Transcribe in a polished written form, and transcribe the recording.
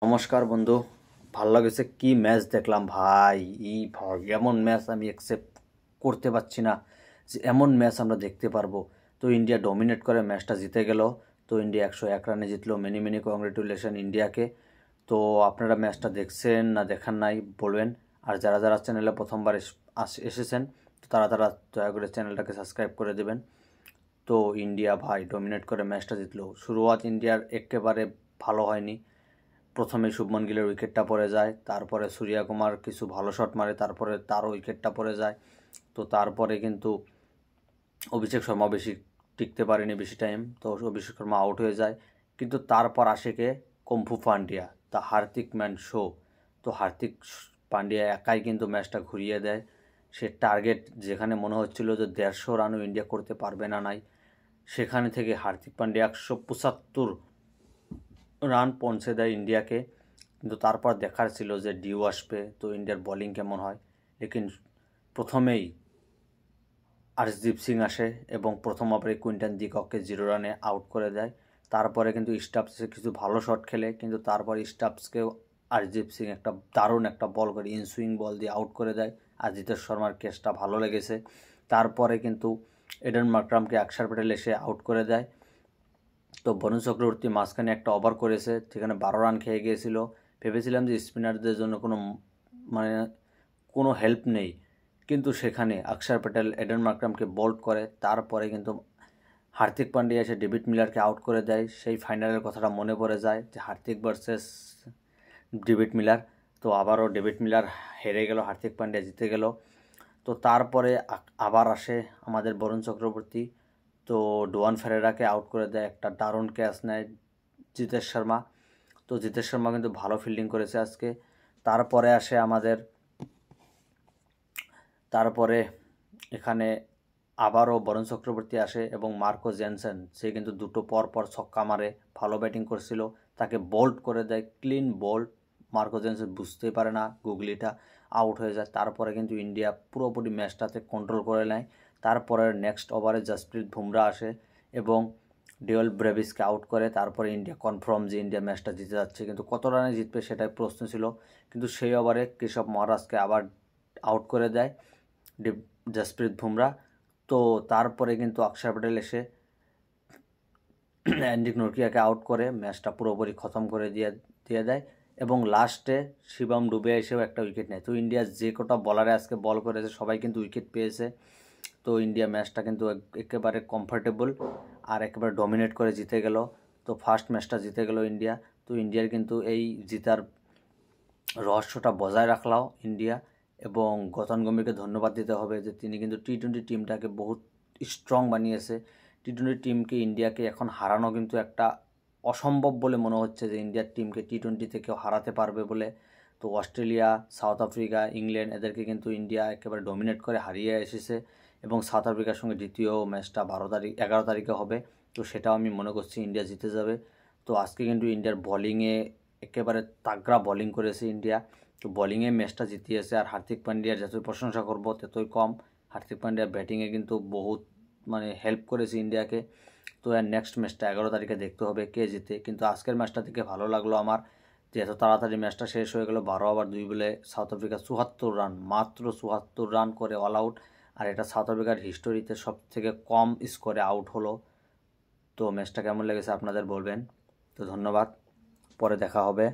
নমস্কার বন্ধু। ভাল লাগছে কি ম্যাচ দেখলাম ভাই। ভাই এমন ম্যাচ আমি অ্যাকসেপ্ট করতে পারছি না যে এমন ম্যাচ আমরা দেখতে পারবো। তো ইন্ডিয়া ডমিনেট করে ম্যাচটা জিতে গেল। তো ইন্ডিয়া 101 রানে জিতলো। মেনি মেনি কংগ্রেচুলেশন ইন্ডিয়াকে। তো আপনারা ম্যাচটা দেখছেন না দেখান নাই বলবেন। আর যারা যারা চ্যানেলে প্রথমবার এসেছেন তো তারা তারা দয়া করে চ্যানেলটাকে সাবস্ক্রাইব করে দেবেন। তো ইন্ডিয়া ভাই ডমিনেট করে ম্যাচটা জিতলো। শুরুয়াত ইন্ডিয়ার একেবারে ভালো হয়নি। প্রথমে শুভমন গিলের উইকেটটা পড়ে যায়, তারপরে সূর্যা কুমার কিছু ভালো শট মারে, তারপরে তারও উইকেটটা পড়ে যায়। তো তারপরে কিন্তু অভিষেক শর্মা বেশি টিকতে পারেনি বেশি টাইম, তো অভিষেক শর্মা আউট হয়ে যায়। কিন্তু তারপর আসে কে? Kung fu Pandya, the Hardik man show. তো হার্দিক পান্ডিয়া একাই কিন্তু ম্যাচটা ঘুরিয়ে দেয়। সে টার্গেট যেখানে মনে হচ্ছিল যে 150 রানও ইন্ডিয়া করতে পারবে না নাই, সেখানে থেকে হার্দিক পান্ডিয়া 175 রান পৌঁছে দেয় ইন্ডিয়াকে। কিন্তু তারপর দেখার ছিল যে ডিউ আসবে তো ইন্ডিয়ার বোলিং কেমন হয়। লেকিন প্রথমেই আর্শদীপ সিং আসে এবং প্রথম ওভারে কুইন্টন ডি কককে 0 রানে আউট করে দেয়। তারপরে কিন্তু স্টাফসে কিছু ভালো শট খেলে, কিন্তু তারপর স্টাফসকেও আর্শদীপ সিং একটা দারুণ একটা বল করে ইনসুইং বল দিয়ে আউট করে দেয়। আর জিতেশ শর্মার কেসটা ভালো লেগেছে। তারপরে কিন্তু এডেন মার্ক্রামকে অক্ষর প্যাটেল এসে আউট করে দেয়। তো বরুণ চক্রবর্তী মাঝখানে একটা ওভার করেছে, সেখানে 12 রান খেয়ে গিয়েছিল। ভেবেছিলাম যে স্পিনারদের জন্য মানে কোনো হেল্প নেই, কিন্তু সেখানে অক্ষর প্যাটেল এডেন মার্ক্রামকে বোল্ড করে। তারপরে কিন্তু হার্দিক পান্ডিয়া এসে ডেভিড মিলারকে আউট করে দেয়। সেই ফাইনালের কথাটা মনে পড়ে যায় যে হার্দিক ভার্সেস ডেভিড মিলার। তো আবারও ডেভিড মিলার হেরে গেল, হার্দিক পান্ডিয়া জিতে গেল। তো তারপরে আবার আসে আমাদের বরুণ চক্রবর্তী। তো ডোয়ান ফেরেরাকে আউট করে দেয়, একটা দারুণ ক্যাচ নেয় জিতেশ শর্মা। তো জিতেশ শর্মা কিন্তু ভালো ফিল্ডিং করেছে আজকে। তারপরে আসে তারপরে এখানে আবারও বরুণ চক্রবর্তী আসে এবং মার্কো জেনসেন, সে কিন্তু দুটো পর পর ছক্কা মারে, ভালো ব্যাটিং করছিল, তাকে বোল্ড করে দেয়, ক্লিন বোল্ড। মার্কো জেনসেন বুঝতেই পারে না, গুগলিটা আউট হয়ে যায়। তারপরে কিন্তু ইন্ডিয়া পুরোপুরি ম্যাচটাতে কন্ট্রোল করে নেয়। তারপরে নেক্সট ওভারে জসপ্রীত বুমরা আসে এবং ডিওল ব্রেভিসকে আউট করে। তারপরে ইন্ডিয়া কনফার্ম যে ইন্ডিয়া ম্যাচটা জিতে যাচ্ছে, কিন্তু কত রানে জিতবে সেটাই প্রশ্ন ছিল। কিন্তু সেই ওভারে কেশব মহারাজকে আবার আউট করে দেয় জসপ্রীত বুমরা। তো তারপরে কিন্তু অক্ষর প্যাটেল এসে অ্যান্ড্রিক নোকিয়াকে আউট করে ম্যাচটা পুরোপুরি খতম করে দিয়ে দেয়। এবং লাস্টে শিবম ডুবে এসেও একটা উইকেট নেয়। তো ইন্ডিয়া যে কটা বলারে আজকে বল করেছে সবাই কিন্তু উইকেট পেয়েছে। তো ইন্ডিয়া ম্যাচটা কিন্তু একেবারে কমফর্টেবল আর একেবারে ডমিনেট করে জিতে গেল। তো ফার্স্ট ম্যাচটা জিতে গেল ইন্ডিয়া। তো ইন্ডিয়ার কিন্তু এই জিতার রহস্যটা বজায় রাখলাও ইন্ডিয়া। এবং গৌতম গম্ভীরকে ধন্যবাদ দিতে হবে যে তিনি কিন্তু টি-20 টিমটাকে বহুত স্ট্রং বানিয়েছে। টি-20 টিমকে ইন্ডিয়াকে এখন হারানো কিন্তু একটা অসম্ভব বলে মনে হচ্ছে যে ইন্ডিয়ার টিমকে টি-20 থেকেও হারাতে পারবে বলে। তো অস্ট্রেলিয়া, সাউথ আফ্রিকা, ইংল্যান্ড এদেরকে কিন্তু ইন্ডিয়া একেবারে ডমিনেট করে হারিয়ে এসেছে। এবং সাউথ আফ্রিকার সঙ্গে দ্বিতীয় ম্যাচটা 11 তারিখে হবে। তো সেটাও আমি মনে করছি ইন্ডিয়া জিতে যাবে। তো আজকে কিন্তু ইন্ডিয়ার বোলিংয়ে একেবারে তাগড়া বোলিং করেছে ইন্ডিয়া। তো বোলিংয়ে ম্যাচটা জিতিয়েছে। আর হার্দিক পান্ডিয়ার যতই প্রশংসা করব ততই কম। হার্দিক পান্ডিয়া ব্যাটিংয়ে কিন্তু বহুত হেল্প করেছে ইন্ডিয়াকে। তো এর নেক্সট ম্যাচটা 11 তারিখে দেখতে হবে কে জিতে। কিন্তু আজকের ম্যাচটা দেখে ভালো লাগলো আমার যে এত তাড়াতাড়ি ম্যাচটা শেষ হয়ে গেল। 12 ওভার 2 বলে সাউথ আফ্রিকা 74 রান, মাত্র 74 রান করে অল আউট। আর এটা সাউথ আফ্রিকার হিস্টোরিতে সব থেকে কম স্কোরে আউট হলো। তো ম্যাচটা কেমন লেগেছে আপনাদের বলবেন। তো ধন্যবাদ, পরে দেখা হবে।